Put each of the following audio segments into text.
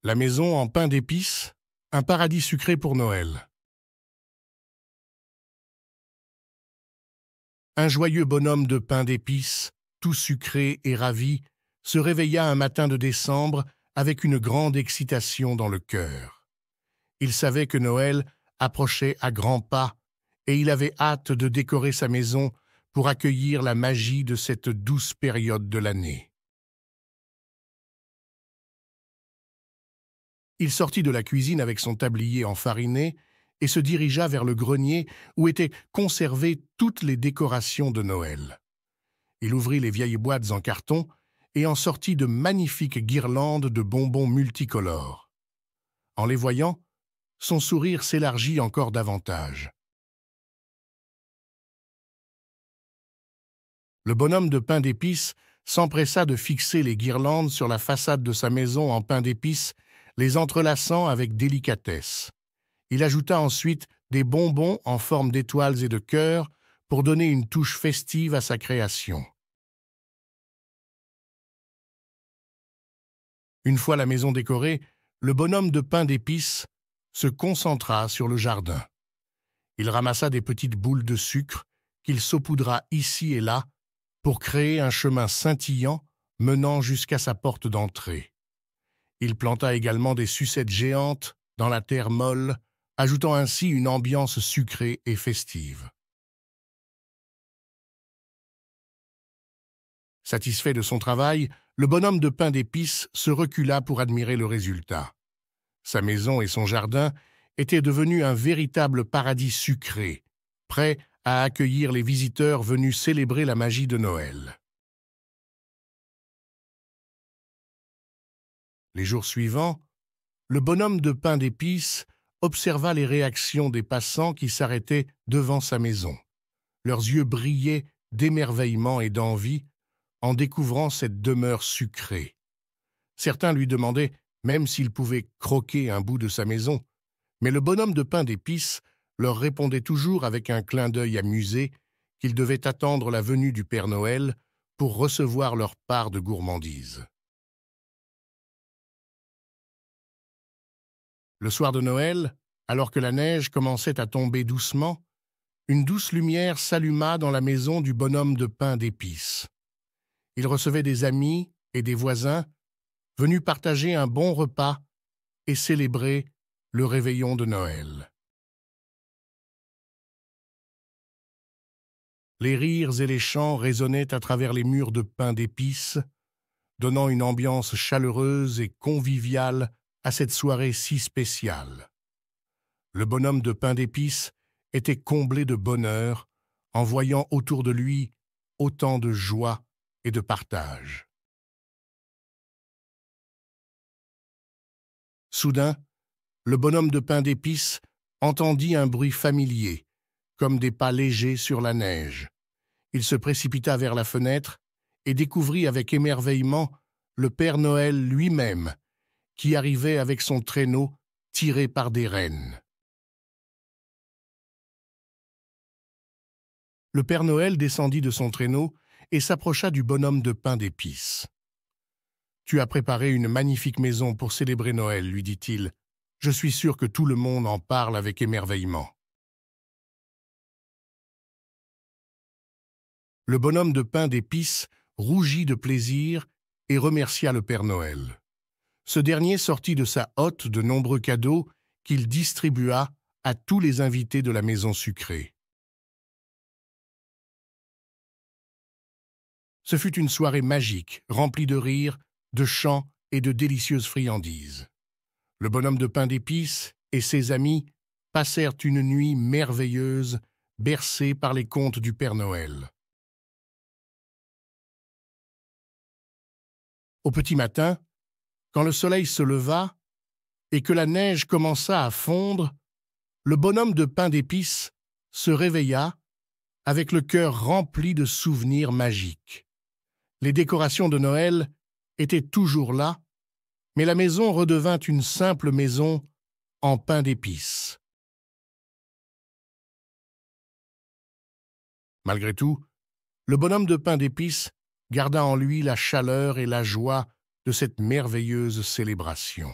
La maison en pain d'épices, un paradis sucré pour Noël. Un joyeux bonhomme de pain d'épices, tout sucré et ravi, se réveilla un matin de décembre avec une grande excitation dans le cœur. Il savait que Noël approchait à grands pas et il avait hâte de décorer sa maison pour accueillir la magie de cette douce période de l'année. Il sortit de la cuisine avec son tablier enfariné et se dirigea vers le grenier où étaient conservées toutes les décorations de Noël. Il ouvrit les vieilles boîtes en carton et en sortit de magnifiques guirlandes de bonbons multicolores. En les voyant, son sourire s'élargit encore davantage. Le bonhomme de pain d'épices s'empressa de fixer les guirlandes sur la façade de sa maison en pain d'épices, les entrelaçant avec délicatesse. Il ajouta ensuite des bonbons en forme d'étoiles et de cœurs pour donner une touche festive à sa création. Une fois la maison décorée, le bonhomme de pain d'épices se concentra sur le jardin. Il ramassa des petites boules de sucre qu'il saupoudra ici et là pour créer un chemin scintillant menant jusqu'à sa porte d'entrée. Il planta également des sucettes géantes dans la terre molle, ajoutant ainsi une ambiance sucrée et festive. Satisfait de son travail, le bonhomme de pain d'épices se recula pour admirer le résultat. Sa maison et son jardin étaient devenus un véritable paradis sucré, prêt à accueillir les visiteurs venus célébrer la magie de Noël. Les jours suivants, le bonhomme de pain d'épices observa les réactions des passants qui s'arrêtaient devant sa maison. Leurs yeux brillaient d'émerveillement et d'envie en découvrant cette demeure sucrée. Certains lui demandaient même s'il pouvait croquer un bout de sa maison, mais le bonhomme de pain d'épices leur répondait toujours avec un clin d'œil amusé qu'ils devaient attendre la venue du Père Noël pour recevoir leur part de gourmandise. Le soir de Noël, alors que la neige commençait à tomber doucement, une douce lumière s'alluma dans la maison du bonhomme de pain d'épices. Il recevait des amis et des voisins venus partager un bon repas et célébrer le réveillon de Noël. Les rires et les chants résonnaient à travers les murs de pain d'épices, donnant une ambiance chaleureuse et conviviale à cette soirée si spéciale. Le bonhomme de pain d'épices était comblé de bonheur en voyant autour de lui autant de joie et de partage. Soudain, le bonhomme de pain d'épices entendit un bruit familier, comme des pas légers sur la neige. Il se précipita vers la fenêtre et découvrit avec émerveillement le Père Noël lui-même, qui arrivait avec son traîneau tiré par des rennes. Le Père Noël descendit de son traîneau et s'approcha du bonhomme de pain d'épices. « Tu as préparé une magnifique maison pour célébrer Noël, lui dit-il. Je suis sûr que tout le monde en parle avec émerveillement. » Le bonhomme de pain d'épices rougit de plaisir et remercia le Père Noël. Ce dernier sortit de sa hotte de nombreux cadeaux qu'il distribua à tous les invités de la maison sucrée. Ce fut une soirée magique, remplie de rires, de chants et de délicieuses friandises. Le bonhomme de pain d'épices et ses amis passèrent une nuit merveilleuse, bercés par les contes du Père Noël. Au petit matin, quand le soleil se leva et que la neige commença à fondre, le bonhomme de pain d'épices se réveilla avec le cœur rempli de souvenirs magiques. Les décorations de Noël étaient toujours là, mais la maison redevint une simple maison en pain d'épices. Malgré tout, le bonhomme de pain d'épices garda en lui la chaleur et la joie de cette merveilleuse célébration.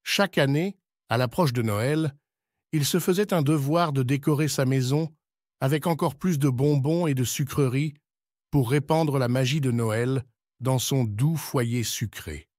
Chaque année, à l'approche de Noël, il se faisait un devoir de décorer sa maison avec encore plus de bonbons et de sucreries pour répandre la magie de Noël dans son doux foyer sucré.